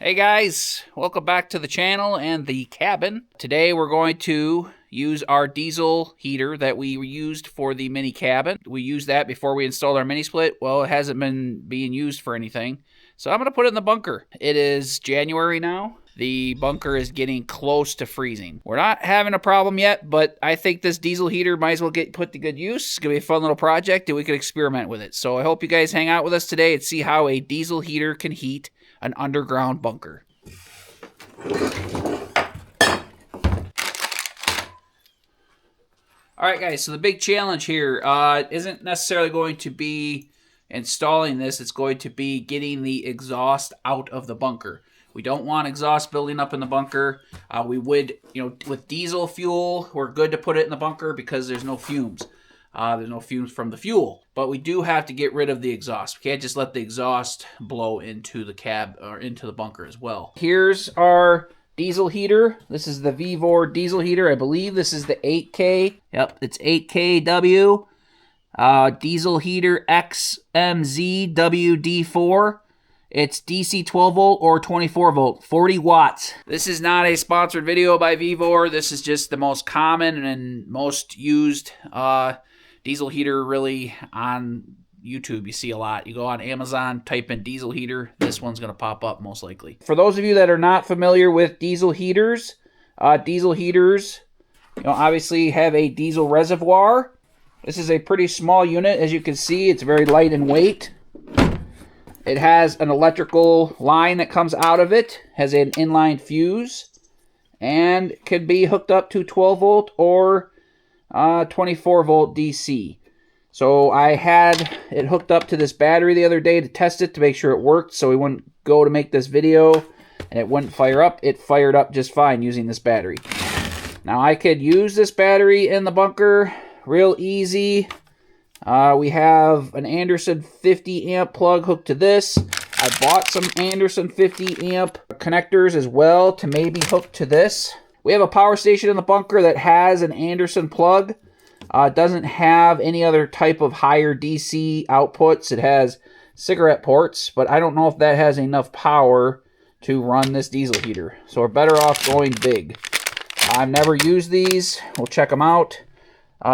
Hey guys, welcome back to the channel and the cabin. Today we're going to use our diesel heater that we used for the mini cabin. We used that before we installed our mini split. Well, it hasn't been being used for anything. So I'm going to put it in the bunker. It is January now. The bunker is getting close to freezing. We're not having a problem yet, but I think this diesel heater might as well get put to good use. It's going to be a fun little project and we could experiment with it. So I hope you guys hang out with us today and see how a diesel heater can heat an underground bunker. Alright guys, so the big challenge here isn't necessarily going to be installing this, it's going to be getting the exhaust out of the bunker. We don't want exhaust building up in the bunker. We would, with diesel fuel, we're good to put it in the bunker because there's no fumes. There's no fumes from the fuel, but we do have to get rid of the exhaust. We can't just let the exhaust blow into the cab or into the bunker as well. Here's our diesel heater. This is the Vevor diesel heater. I believe this is the 8K. Yep, it's 8KW. Diesel heater XMZWD4. It's DC 12 volt or 24 volt, 40 watts. This is not a sponsored video by Vevor. This is just the most common and most used diesel heater really on YouTube. You see a lot. You go on Amazon, type in diesel heater. This one's going to pop up most likely. For those of you that are not familiar with diesel heaters obviously have a diesel reservoir. This is a pretty small unit. As you can see, it's very light in weight. It has an electrical line that comes out of it, has an inline fuse, and can be hooked up to 12 volt or 24 volt DC. So I had it hooked up to this battery the other day to test it to make sure it worked, so we wouldn't go to make this video and it wouldn't fire up. It fired up just fine using this battery. Now I could use this battery in the bunker real easy. We have an Anderson 50 amp plug hooked to this. I bought some Anderson 50 amp connectors as well to maybe hook to this. We have a power station in the bunker that has an Anderson plug. It doesn't have any other type of higher DC outputs. It has cigarette ports, but I don't know if that has enough power to run this diesel heater. So we're better off going big. I've never used these. We'll check them out.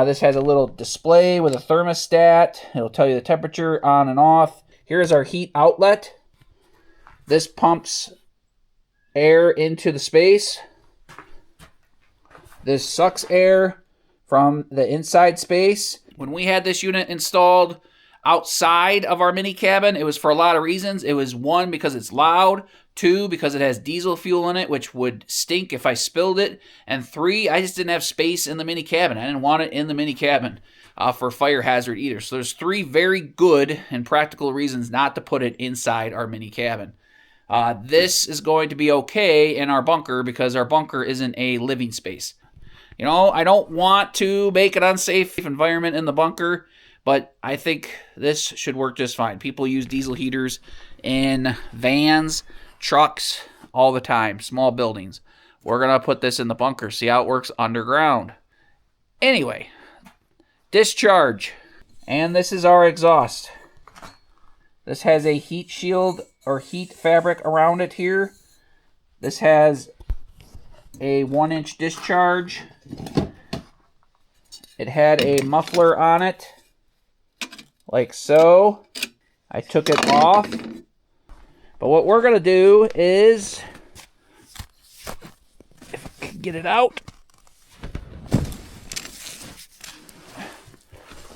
This has a little display with a thermostat. It'll tell you the temperature on and off. Here's our heat outlet. This pumps air into the space. This sucks air from the inside space. When we had this unit installed outside of our mini cabin, it was for a lot of reasons. It was one, because it's loud. Two, because it has diesel fuel in it, which would stink if I spilled it. And three, I just didn't have space in the mini cabin. I didn't want it in the mini cabin for fire hazard either. So there's three very good and practical reasons not to put it inside our mini cabin. This is going to be okay in our bunker because our bunker isn't a living space. I don't want to make an unsafe environment in the bunker, but I think this should work just fine. People use diesel heaters in vans, trucks, all the time, small buildings. We're going to put this in the bunker, see how it works underground. Anyway, discharge. And this is our exhaust. This has a heat shield or heat fabric around it here. This has a 1-inch discharge. It had a muffler on it, like so. I took it off. But what we're going to do is, if I can get it out,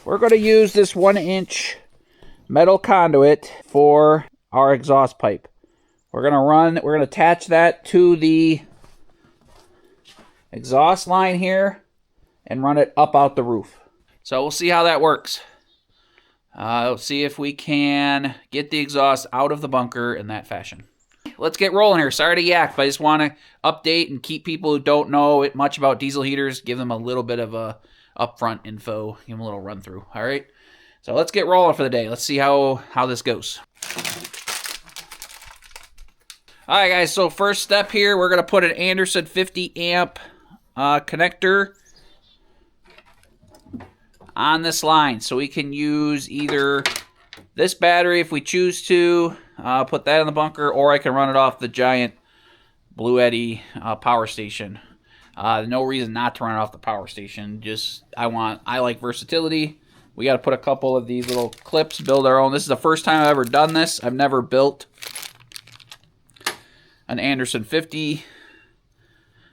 we're going to use this 1-inch metal conduit for our exhaust pipe. We're going to attach that to the exhaust line here and run it up out the roof. So we'll see how that works. Let's see if we can get the exhaust out of the bunker in that fashion. Let's get rolling here. Sorry to yak, but I just want to update and keep people who don't know much about diesel heaters, give them a little bit of a upfront info, give them a little run through. All right, so let's get rolling for the day. Let's see how this goes. All right, guys, so first step here, we're going to put an Anderson 50 amp connector on this line. So we can use either this battery if we choose to, put that in the bunker, or I can run it off the giant Bluetti power station. No reason not to run it off the power station. Just I like versatility. We got to put a couple of these little clips, build our own. This is the first time I've ever done this. I've never built an Anderson 50.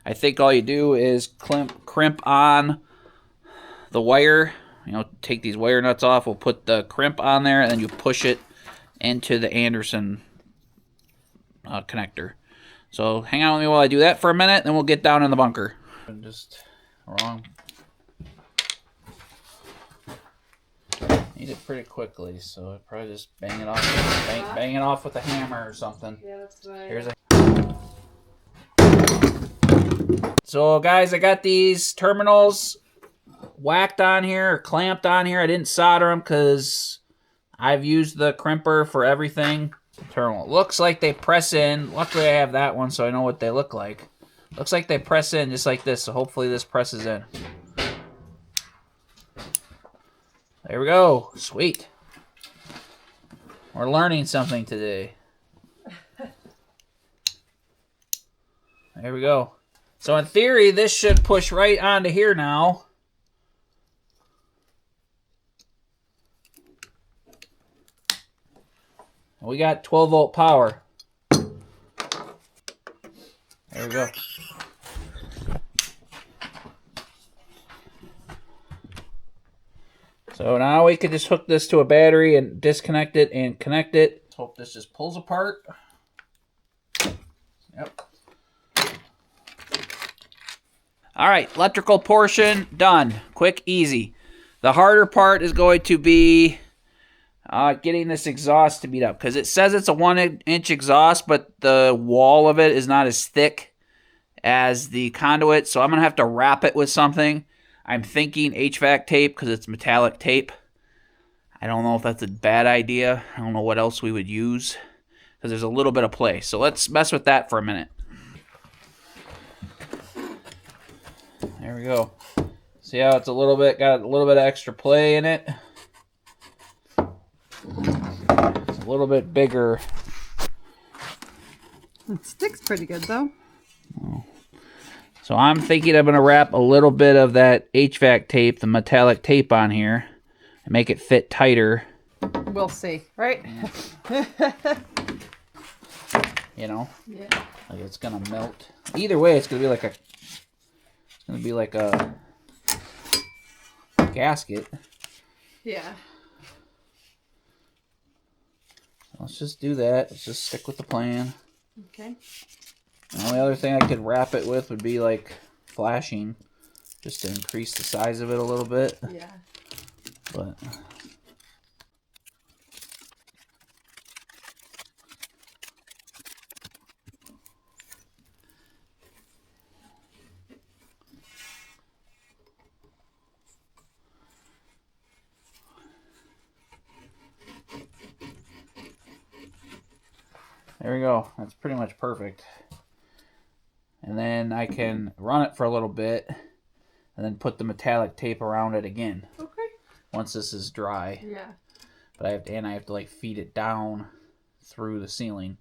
I think all you do is crimp on the wire. You know, take these wire nuts off. We'll put the crimp on there, and then you push it into the Anderson connector. So hang on with me while I do that for a minute, then we'll get down in the bunker. Just wrong. Need it pretty quickly, so I probably just bang it off, bang it off with a hammer or something. Yeah, that's fine. Here's a. So guys, I got these terminals whacked on here, or clamped on here. I didn't solder them because I've used the crimper for everything. Terminal. Looks like they press in. Luckily I have that one so I know what they look like. Looks like they press in just like this, so hopefully this presses in. There we go. Sweet. We're learning something today. There we go. So in theory, this should push right onto here now. We got 12 volt power. There we go. So now we could just hook this to a battery and disconnect it and connect it. Let's hope this just pulls apart. Yep. All right, electrical portion done. Quick, easy. The harder part is going to be getting this exhaust to beat up, because it says it's a 1-inch exhaust, but the wall of it is not as thick as the conduit, so I'm going to have to wrap it with something. I'm thinking HVAC tape because it's metallic tape. I don't know if that's a bad idea. I don't know what else we would use because there's a little bit of play. So let's mess with that for a minute. There we go. See how it's got a little bit of extra play in it. It's a little bit bigger. It sticks pretty good though. Oh. So I'm thinking I'm going to wrap a little bit of that HVAC tape, the metallic tape on here, and make it fit tighter. We'll see, right? You know? Yeah. Like it's going to melt. Either way, it's going to be like a gasket. Yeah. Let's just do that. Let's just stick with the plan. Okay. The only other thing I could wrap it with would be like flashing, just to increase the size of it a little bit. Yeah. But there we go. That's pretty much perfect. And then I can run it for a little bit and then put the metallic tape around it again. Okay. Once this is dry. Yeah. But I have to like feed it down through the ceiling.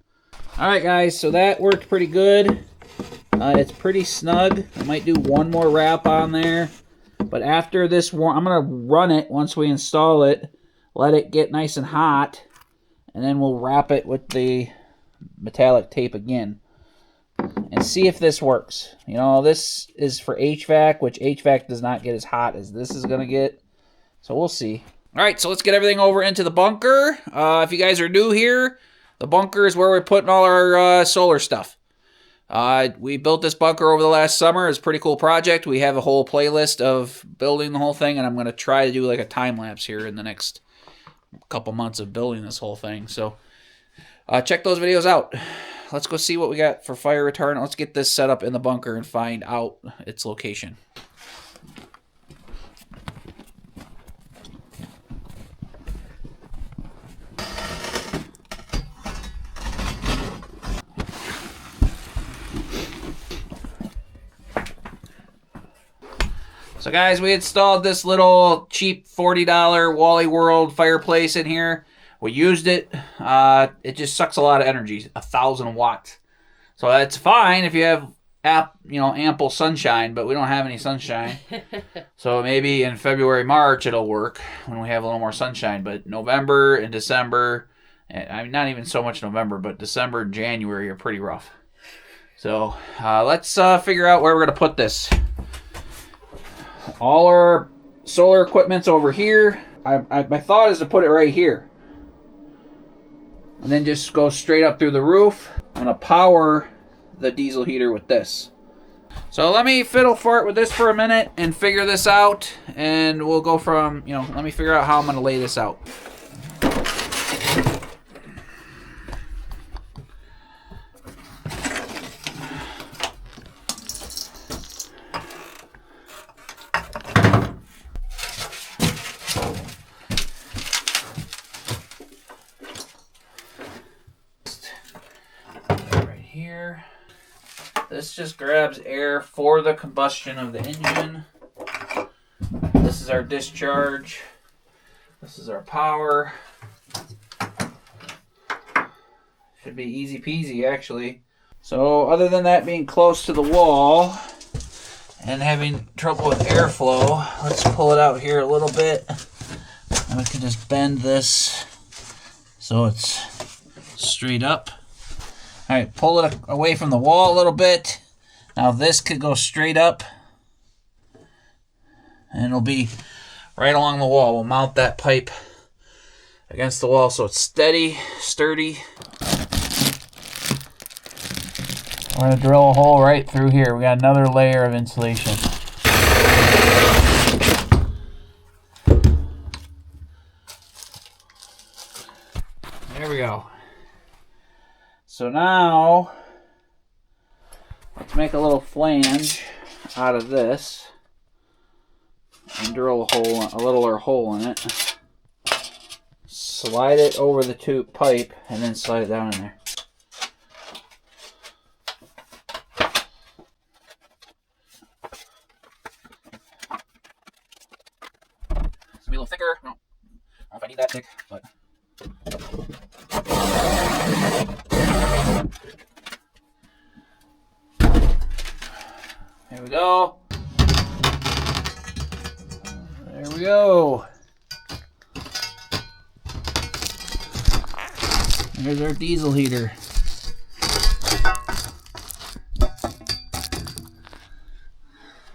Alright guys, so that worked pretty good. It's pretty snug. I might do one more wrap on there. But after this one, I'm going to run it once we install it. Let it get nice and hot. And then we'll wrap it with the metallic tape again. And see if this works. You know, this is for HVAC, which HVAC does not get as hot as this is going to get. So we'll see. Alright, so let's get everything over into the bunker. If you guys are new here, the bunker is where we're putting all our solar stuff. We built this bunker over the last summer. It's a pretty cool project. We have a whole playlist of building the whole thing, and I'm going to try to do like a time-lapse here in the next couple months of building this whole thing. So check those videos out. Let's go see what we got for fire retardant. Let's get this set up in the bunker and find out its location. So guys, we installed this little cheap $40 Wally World fireplace in here. We used it. It just sucks a lot of energy, 1,000 watts. So that's fine if you have ample sunshine, but we don't have any sunshine. So maybe in February, March it'll work when we have a little more sunshine. But November and December, I mean, not even so much November, but December and January are pretty rough. So let's figure out where we're going to put this. All our solar equipment's over here. My thought is to put it right here. And then just go straight up through the roof. I'm going to power the diesel heater with this. So let me fiddle fart with this for a minute and figure this out. And we'll go from, let me figure out how I'm going to lay this out. Here. This just grabs air for the combustion of the engine. This is our discharge. This is our power. Should be easy peasy, actually. So other than that being close to the wall and having trouble with airflow, let's pull it out here a little bit. And we can just bend this so it's straight up. All right, pull it away from the wall a little bit. Now this could go straight up. And it'll be right along the wall. We'll mount that pipe against the wall so it's steady, sturdy. We're going to drill a hole right through here. We got another layer of insulation. There we go. So now, let's make a little flange out of this and drill a littler hole in it. Slide it over the tube pipe and then slide it down in there. It's gonna be a little thicker. I don't know if I need that thick, but. There we go. There we go. There's our diesel heater.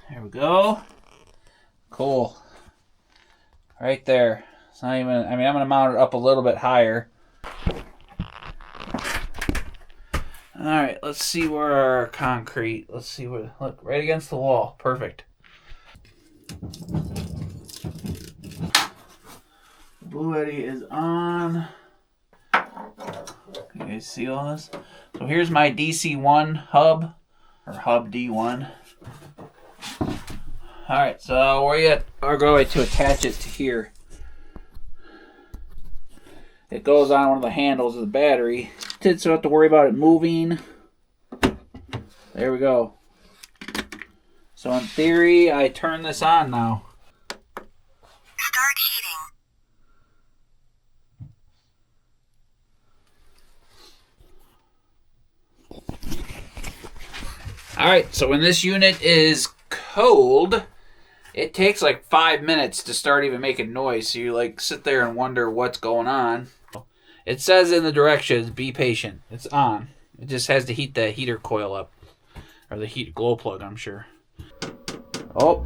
There we go. Cool. Right there. It's not even, I'm going to mount it up a little bit higher. Alright, let's see where our concrete, look, right against the wall. Perfect. Blue Eddy is on. You guys see all this? So here's my DC1 hub, or hub D1. Alright, so we're going to attach it to here. It goes on one of the handles of the battery. So I don't have to worry about it moving. There we go. So in theory, I turn this on now. Start heating. Alright, so when this unit is cold, it takes like 5 minutes to start even making noise. So you sit there and wonder what's going on. It says in the directions, be patient. It's on. It just has to heat the heater coil up. Or the heat glow plug, I'm sure. Oh.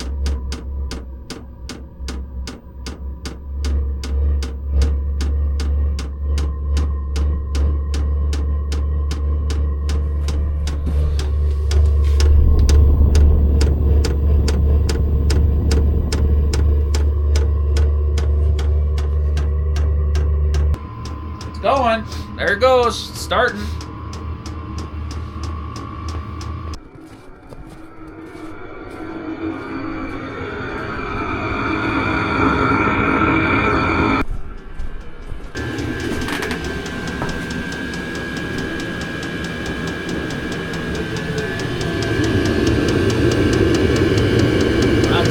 It's going. There it goes. It's starting.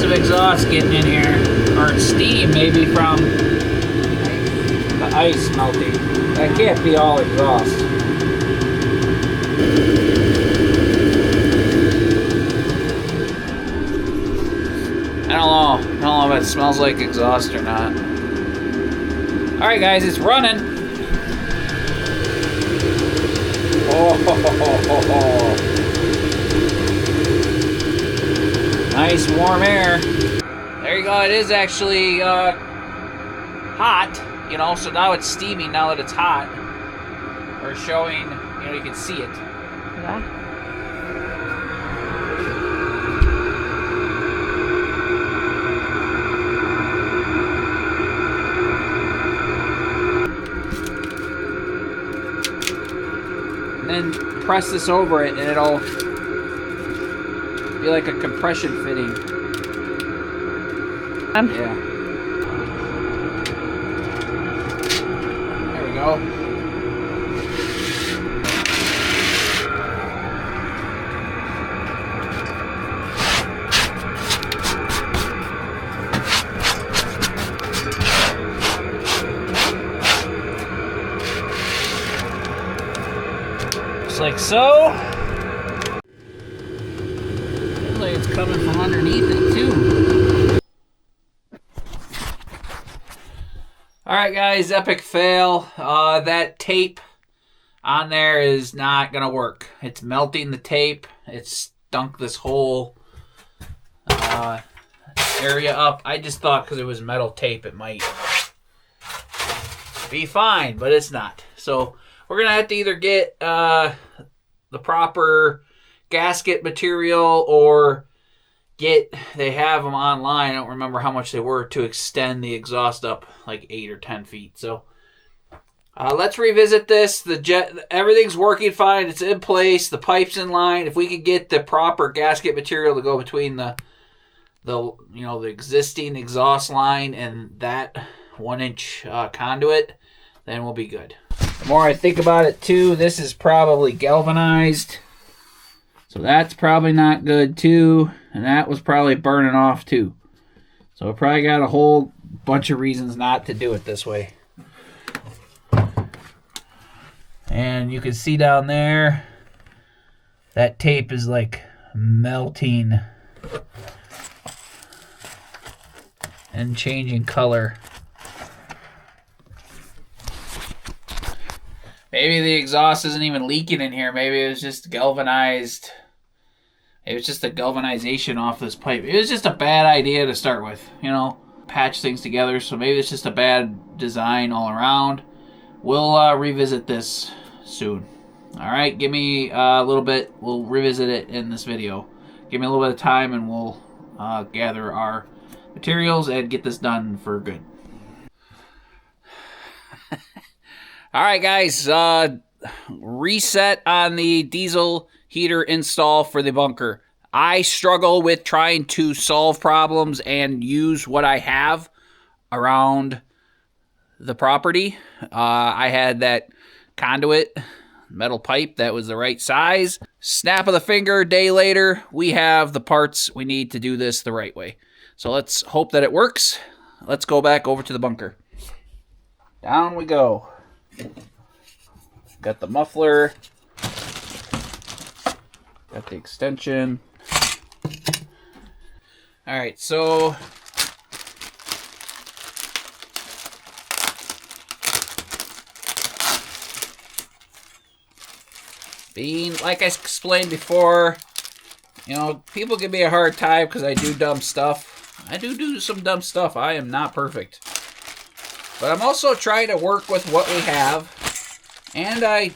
Exhaust getting in here, or steam maybe from the ice melting. That can't be all exhaust. I don't know if it smells like exhaust or not. Alright guys, it's running. Oh, nice warm air. There you go, it is actually hot, you know, so now it's steaming now that it's hot. Or showing, you know, you can see it. Yeah. And then press this over it and it'll be like a compression fitting. Yeah. There we go. Just like so. Looks like it's coming from underneath it too. Alright guys, epic fail. That tape on there is not gonna work. It's melting the tape. It's stunk this whole area up. I just thought because it was metal tape it might be fine, but it's not. So we're gonna have to either get the proper gasket material or they have them online. I don't remember how much they were to extend the exhaust up like 8 or 10 feet. So let's revisit this. Everything's working fine. It's in place. The pipe's in line. If we could get the proper gasket material to go between the existing exhaust line and that 1-inch conduit, then we'll be good. The more I think about it too, this is probably galvanized. So that's probably not good too. And that was probably burning off too. So I probably got a whole bunch of reasons not to do it this way. And you can see down there, that tape is like melting and changing color. Maybe the exhaust isn't even leaking in here. Maybe it was just galvanized. It was just a galvanization off this pipe. It was just a bad idea to start with, you know, patch things together. So maybe it's just a bad design all around. We'll revisit this soon. All right, give me a little bit. We'll revisit it in this video. Give me a little bit of time and we'll gather our materials and get this done for good. All right, guys, reset on the diesel heater install for the bunker. I struggle with trying to solve problems and use what I have around the property. I had that conduit, metal pipe that was the right size. Snap of the finger, day later, we have the parts we need to do this the right way. So let's hope that it works. Let's go back over to the bunker. Down we go. Got the muffler. Got the extension. All right, so like I explained before, you know, people give me a hard time because I do dumb stuff. I do some dumb stuff. I am not perfect. But I'm also trying to work with what we have. And I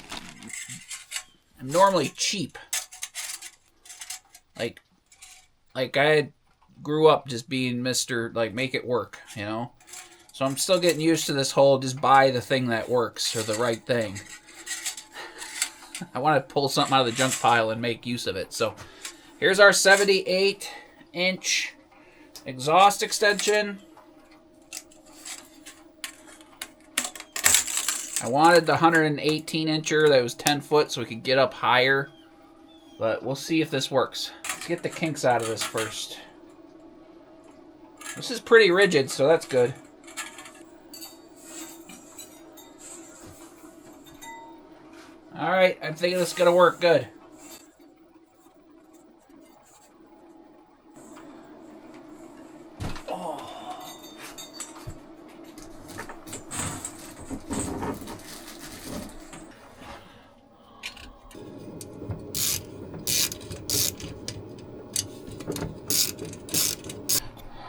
am normally cheap. Like I grew up just being Mr. like make it work, you know? So I'm still getting used to this whole just buy the thing that works or the right thing. I want to pull something out of the junk pile and make use of it. So here's our 78-inch exhaust extension. I wanted the 118-incher that was 10 foot so we could get up higher. But we'll see if this works. Let's get the kinks out of this first. This is pretty rigid, so that's good. Alright, I'm thinking this is gonna work good.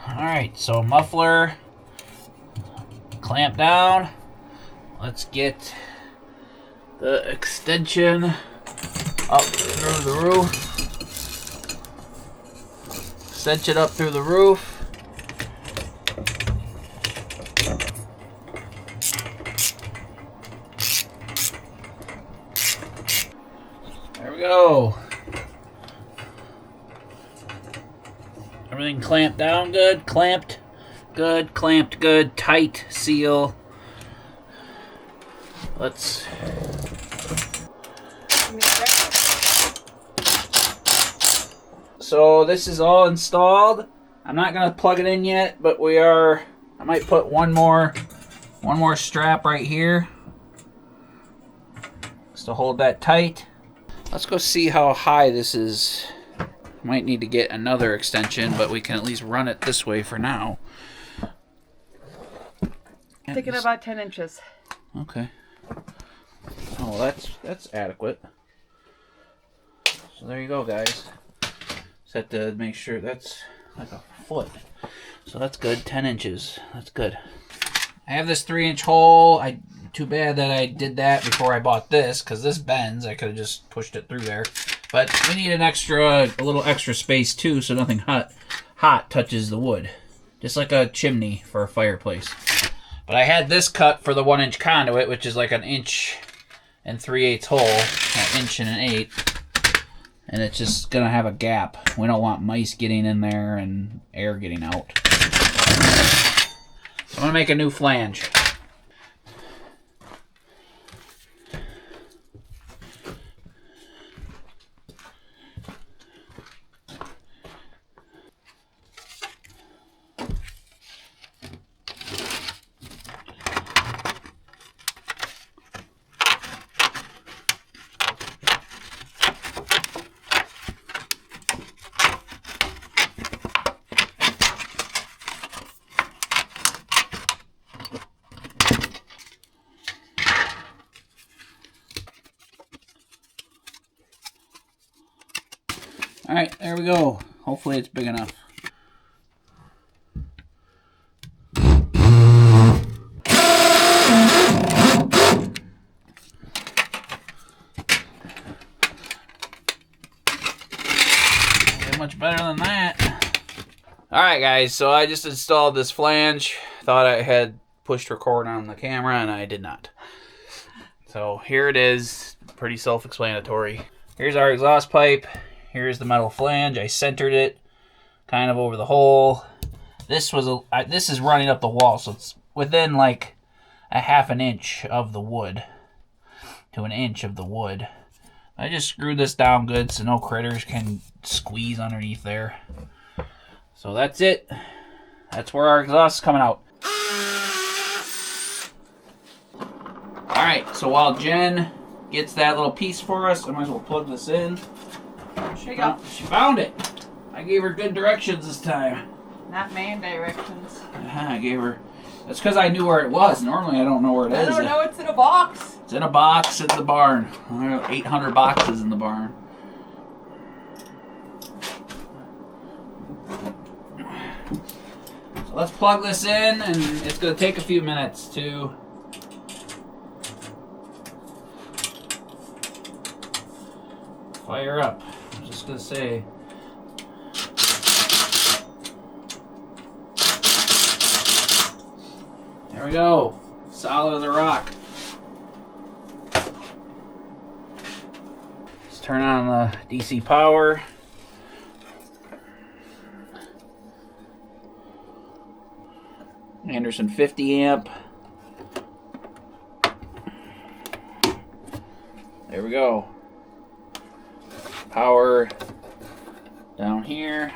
Alright, so muffler, clamp down. Let's get the extension up through the roof. Extension up through the roof. There we go. Everything clamped down good, clamped good, tight seal. Let's... So this is all installed. I'm not gonna plug it in yet, but I might put one more strap right here just to hold that tight. Let's go see how high this is. Might need to get another extension, but we can at least run it this way for now. Sticking about 10 inches. Okay. Oh, that's adequate. So there you go, guys. Just have to make sure that's like a foot. So that's good, 10 inches. That's good. I have this 3-inch hole. Too bad that I did that before I bought this, because this bends. I could have just pushed it through there. But we need a little extra space too, so nothing hot touches the wood. Just like a chimney for a fireplace. But I had this cut for the 1-inch conduit, which is like an 1 3/8 hole, an 1 1/8. And it's just gonna have a gap. We don't want mice getting in there and air getting out. So I'm gonna make a new flange. Alright, there we go. Hopefully it's big enough. Get much better than that. Alright guys, so I just installed this flange. Thought I had pushed record on the camera and I did not. So here it is. Pretty self-explanatory. Here's our exhaust pipe. Here's the metal flange. I centered it kind of over the hole. This is running up the wall, so it's within like a 1/2 inch of the wood to 1 inch of the wood. I just screwed this down good so no critters can squeeze underneath there. So that's it. That's where our exhaust is coming out. Alright, so while Jen gets that little piece for us, I might as well plug this in. She found it. I gave her good directions this time. Not man directions. I gave her... That's because I knew where it was. Normally I don't know where it is. I don't know. It's in a box. It's in a box in the barn. There are 800 boxes in the barn. So let's plug this in, and it's going to take a few minutes to... fire up. I'm just gonna say. There we go. Solid as a rock. Let's turn on the DC power. Anderson 50 amp. There we go. Power down here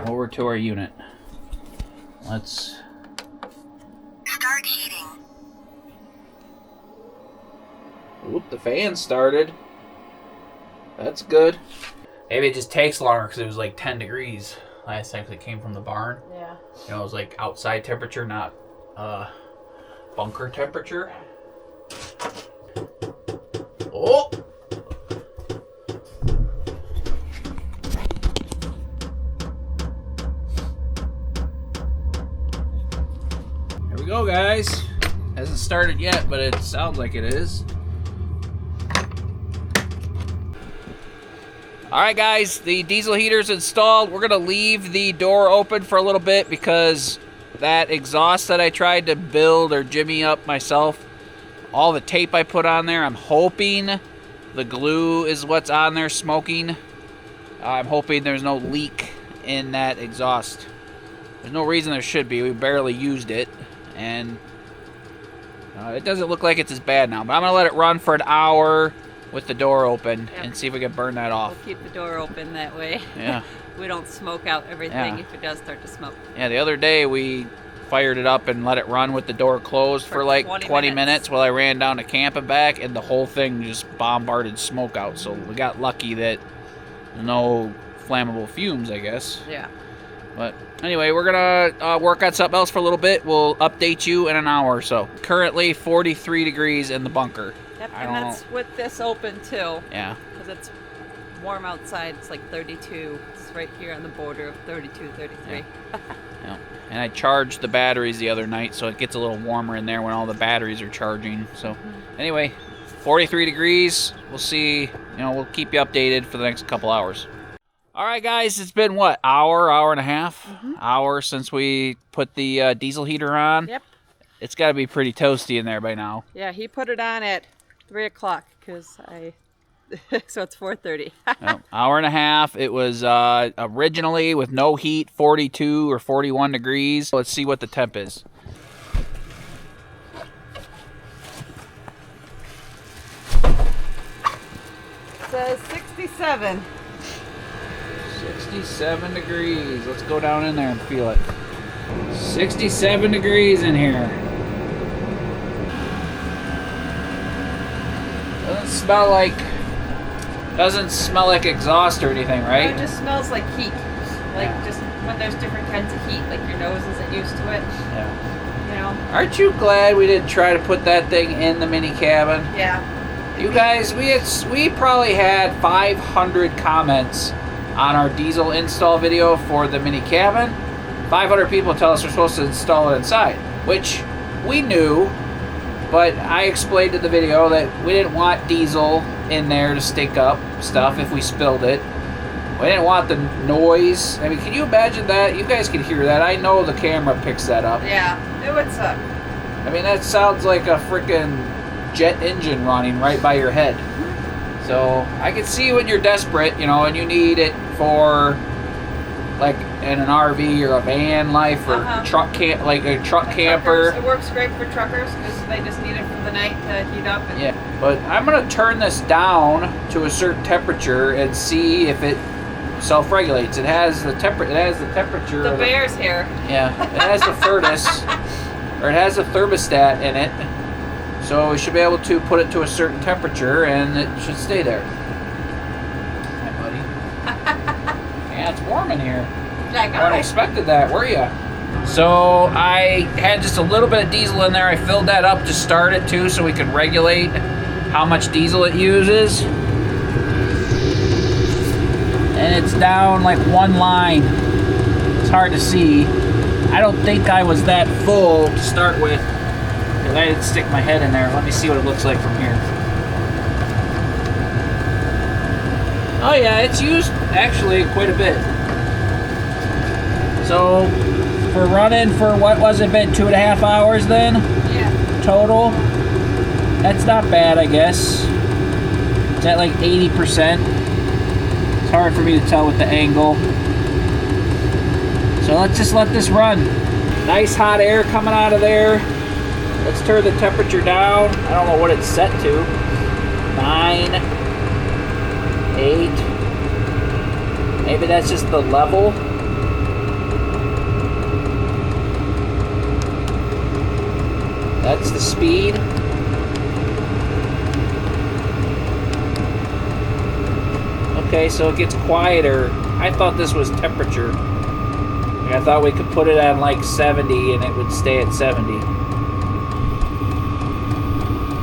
over to our unit. Let's Start heating. Oop, the fan started. That's good. Maybe it just takes longer because it was like 10 degrees last time because it came from the barn. Yeah. You know, it was like outside temperature, not bunker temperature. Oh! Here we go, guys. Hasn't started yet, but it sounds like it is. Alright guys, the diesel heater's installed. We're gonna leave the door open for a little bit because that exhaust that I tried to build or jimmy up myself, all the tape I put on there, I'm hoping the glue is what's on there smoking. I'm hoping there's no leak in that exhaust. There's no reason there should be. We barely used it, and it doesn't look like it's as bad now. But I'm gonna let it run for an hour with the door open and see if we can burn that off. We'll keep the door open that way. Yeah. We don't smoke out everything Yeah. if it does start to smoke. Yeah, the other day we fired it up and let it run with the door closed for like 20 minutes while I ran down to camp and back, and the whole thing just bombarded smoke out. So we got lucky that no flammable fumes, I guess. Yeah. But anyway, we're gonna work on something else for a little bit. We'll update you in an hour or so. Currently 43 degrees in the bunker. Yep, I and don't that's with this open too. Yeah. Because it's warm outside. It's like 32. It's right here on the border of 32, 33. Yeah. And I charged the batteries the other night, so it gets a little warmer in there when all the batteries are charging. So anyway, 43 degrees. We'll see. We'll keep you updated for the next couple hours. All right, guys, it's been what, hour and a half? Hour since we put the diesel heater on. Yep. It's got to be pretty toasty in there by now. Yeah, he put it on at 3 o'clock because so it's 4:30. Hour and a half. It was originally with no heat, 42 or 41 degrees. Let's see what the temp is. It says 67. 67 degrees. Let's go down in there and feel it. 67 degrees in here. Doesn't smell like exhaust or anything, right? It just smells like heat. Like Yeah. just when there's different kinds of heat, like your nose isn't used to it. Yeah. You know? Aren't you glad we didn't try to put that thing in the mini cabin? Yeah. You guys, we probably had 500 comments on our diesel install video for the mini cabin. 500 people tell us we're supposed to install it inside, which we knew, but I explained in the video that we didn't want diesel in there to stink up stuff if we spilled it. We didn't want the noise. I mean, can you imagine that? You guys can hear that. I know the camera picks that up. Yeah. It would suck. I mean, that sounds like a freaking jet engine running right by your head. So I can see when you're desperate, and you need it for like in an RV or a van life or truck camp, like a truck camper. Truckers, it works great for truckers because they just need it for the night to heat up. And Yeah, but I'm gonna turn this down to a certain temperature and see if it self-regulates. It has the temperature. The bear's here. Yeah, it has the furnace, or it has a thermostat in it. So we should be able to put it to a certain temperature and it should stay there. Hi, buddy. Yeah, it's warm in here. That I wasn't expected that, were ya? So I had just a little bit of diesel in there. I filled that up to start it too so we could regulate how much diesel it uses. And it's down like one line. It's hard to see. I don't think I was that full to start with. I didn't stick my head in there. Let me see what it looks like from here. Oh yeah, it's used actually quite a bit. So we're running for what was it been 2.5 hours then? Yeah. Total. That's not bad, I guess. It's at like 80%. It's hard for me to tell with the angle. So let's just let this run. Nice hot air coming out of there. Let's turn the temperature down. I don't know what it's set to. 9, 8. Maybe that's just the level. That's the speed. Okay, so it gets quieter. I thought this was temperature. Like, I thought we could put it on like 70 and it would stay at 70.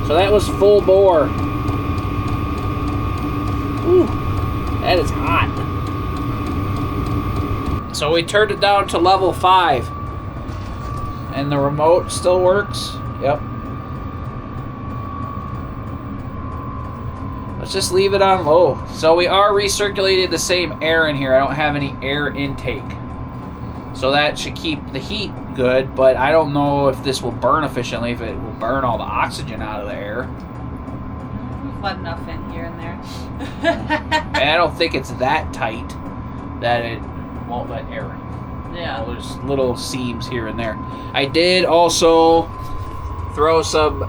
So that was full bore. Ooh, that is hot. So we turned it down to level 5. And the remote still works. Yep. Let's just leave it on low. So we are recirculating the same air in here. I don't have any air intake. So that should keep the heat good, but I don't know if this will burn efficiently, if it will burn all the oxygen out of the air. We've let enough in here and there. And I don't think it's that tight that it won't let air in. Yeah. There's little seams here and there. I did also throw some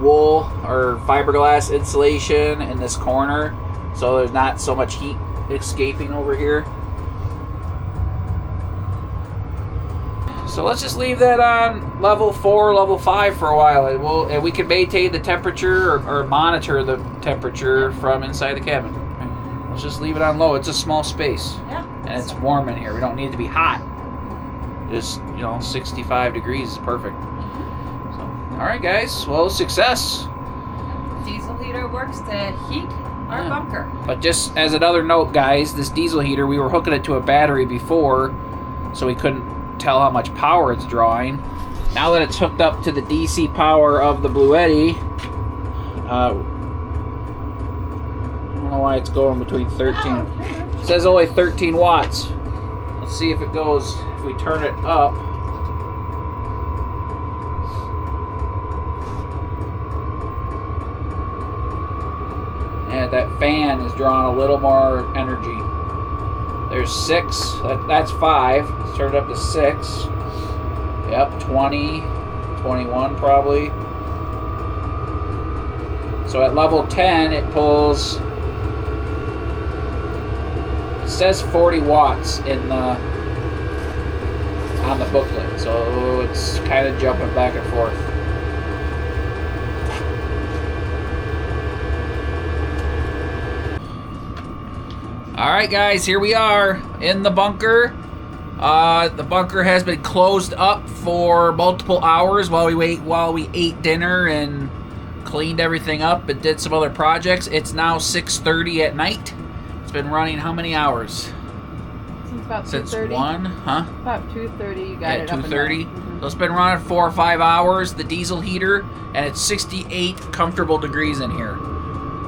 wool or fiberglass insulation in this corner, so there's not so much heat escaping over here. So let's just leave that on level 4, level 5 for a while, and we can maintain the temperature or monitor the temperature from inside the cabin. Let's just leave it on low. It's a small space. Yeah. And it's warm in here. We don't need it to be hot. Just, 65 degrees is perfect. So, all right, guys. Well, success. Diesel heater works to heat our bunker. But just as another note, guys, this diesel heater, we were hooking it to a battery before, so we couldn't tell how much power it's drawing. Now that it's hooked up to the DC power of the Bluetti, I don't know why it's going between 13. It says only 13 watts. Let's see if it goes, if we turn it up. Yeah, that fan is drawing a little more energy. There's 6, that's 5. Let's turn it up to 6. Yep, 20, 21 probably. So at level 10, it pulls, it says 40 watts in the on the booklet, so it's kind of jumping back and forth. Alright guys, here we are in the bunker. The bunker has been closed up for multiple hours while we ate dinner and cleaned everything up and did some other projects. It's now 6:30 at night. It's been running how many hours? Since about 2:30. Since 1, huh? About 2:30 you got Yeah, it up and 2:30. running. Mhm. So it's been running 4 or 5 hours, the diesel heater, and it's 68 comfortable degrees in here.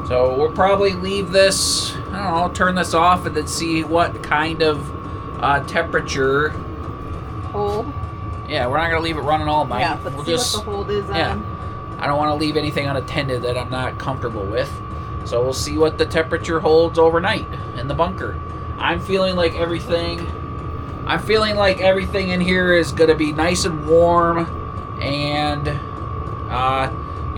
So we'll probably leave this, I don't know, turn this off and then see what kind of temperature. Hold. Yeah, we're not going to leave it running all night. Yeah, but we'll see just, what the hold is yeah. on. I don't want to leave anything unattended that I'm not comfortable with. So we'll see what the temperature holds overnight in the bunker. I'm feeling like everything in here is going to be nice and warm and,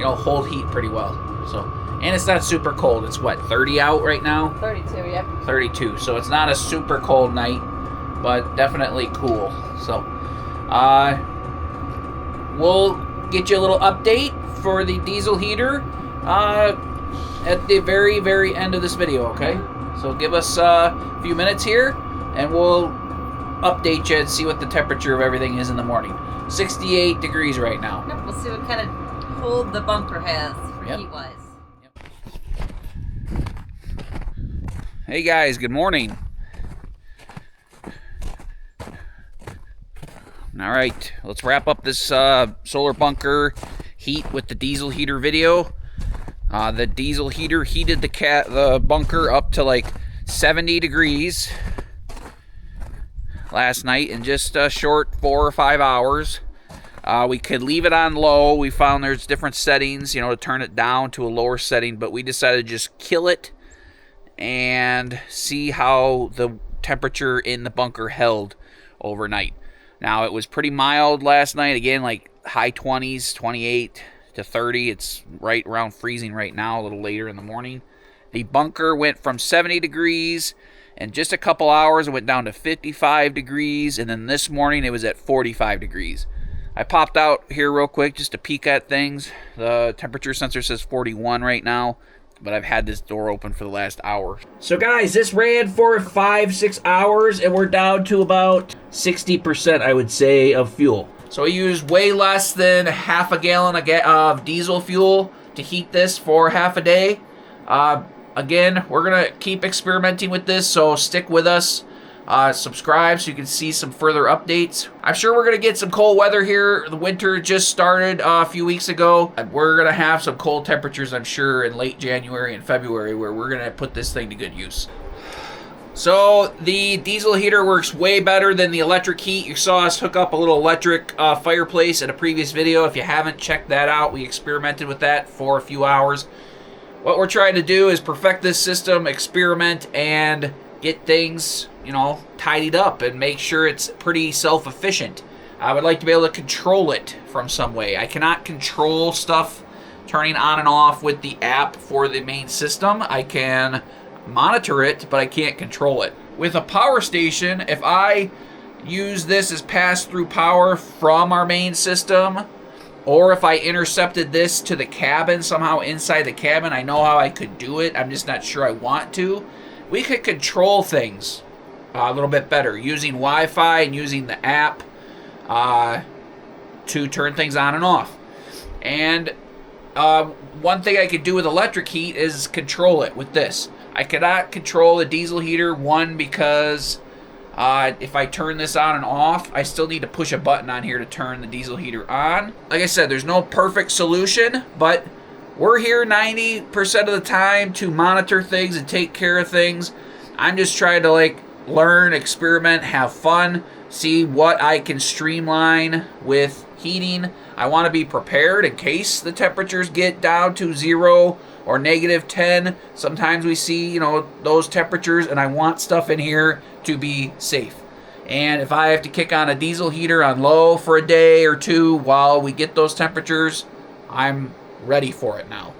hold heat pretty well. So, and it's not super cold. It's what, 30 out right now? 32, yep. 32. So it's not a super cold night, but definitely cool. So, we'll get you a little update for the diesel heater at the very, very end of this video, okay? So give us a few minutes here, and we'll update you and see what the temperature of everything is in the morning. 68 degrees right now. Yep, we'll see what kind of hold the bunker has for Yep. heat-wise. Hey guys, good morning. All right, let's wrap up this solar bunker heat with the diesel heater video. The diesel heater heated the bunker up to like 70 degrees last night in just a short 4 or 5 hours. We could leave it on low. We found there's different settings, to turn it down to a lower setting, but we decided to just kill it and see how the temperature in the bunker held overnight. Now, it was pretty mild last night. Again, like high 20s, 28 to 30. It's right around freezing right now, a little later in the morning. The bunker went from 70 degrees in just a couple hours. It went down to 55 degrees. And then this morning, it was at 45 degrees. I popped out here real quick just to peek at things. The temperature sensor says 41 right now. but I've had this door open for the last hour. So guys, this ran for 5-6 hours, and we're down to about 60%, I would say, of fuel. So we used way less than half a gallon of diesel fuel to heat this for half a day. Again, we're going to keep experimenting with this, so stick with us. Subscribe so you can see some further updates. I'm sure we're going to get some cold weather here. The winter just started a few weeks ago. We're going to have some cold temperatures, I'm sure, in late January and February, where we're going to put this thing to good use. So the diesel heater works way better than the electric heat. You saw us hook up a little electric fireplace in a previous video. If you haven't checked that out, we experimented with that for a few hours. What we're trying to do is perfect this system, experiment, and get things, you know, tidied up and make sure it's pretty self-efficient. I would like to be able to control it from some way. I cannot control stuff turning on and off with the app for the main system. I can monitor it, but I can't control it. With a power station, if I use this as pass-through power from our main system, or if I intercepted this to the cabin, somehow inside the cabin, I know how I could do it. I'm just not sure I want to. We could control things a little bit better using Wi-Fi and using the app to turn things on and off. And one thing I could do with electric heat is control it with this. I cannot control the diesel heater, one, because if I turn this on and off, I still need to push a button on here to turn the diesel heater on. Like I said, there's no perfect solution, but we're here 90% of the time to monitor things and take care of things. I'm just trying to learn, experiment, have fun, see what I can streamline with heating. I want to be prepared in case the temperatures get down to 0 or -10. Sometimes we see, you know, those temperatures, and I want stuff in here to be safe. And if I have to kick on a diesel heater on low for a day or two while we get those temperatures, I'm ready for it now.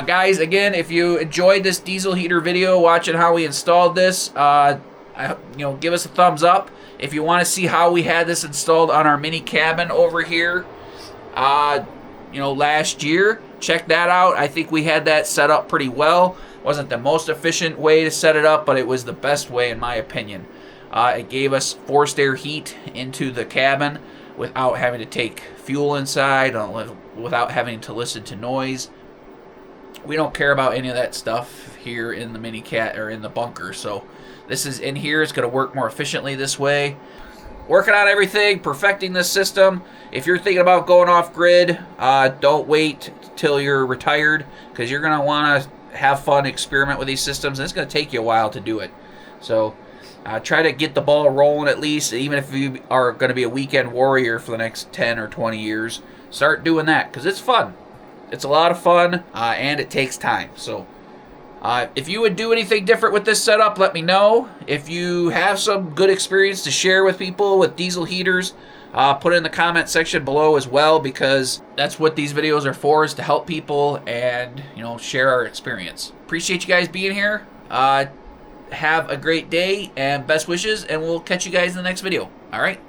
Guys, again, if you enjoyed this diesel heater video, watching how we installed this, give us a thumbs up. If you want to see how we had this installed on our mini cabin over here, last year, check that out. I think we had that set up pretty well. Wasn't the most efficient way to set it up, but it was the best way in my opinion. It gave us forced air heat into the cabin without having to take fuel inside, without having to listen to noise. We don't care about any of that stuff here in the mini cat or in the bunker, so this is in here. It's going to work more efficiently this way. Working on everything, perfecting this system. If you're thinking about going off grid, don't wait till you're retired, because you're going to want to have fun, experiment with these systems, and it's going to take you a while to do it. So try to get the ball rolling at least, even if you are going to be a weekend warrior for the next 10 or 20 years. Start doing that, because it's fun. It's a lot of fun, and it takes time. So if you would do anything different with this setup, let me know. If you have some good experience to share with people with diesel heaters, put it in the comment section below as well, because that's what these videos are for, is to help people and, share our experience. Appreciate you guys being here. Have a great day and best wishes, and we'll catch you guys in the next video. All right?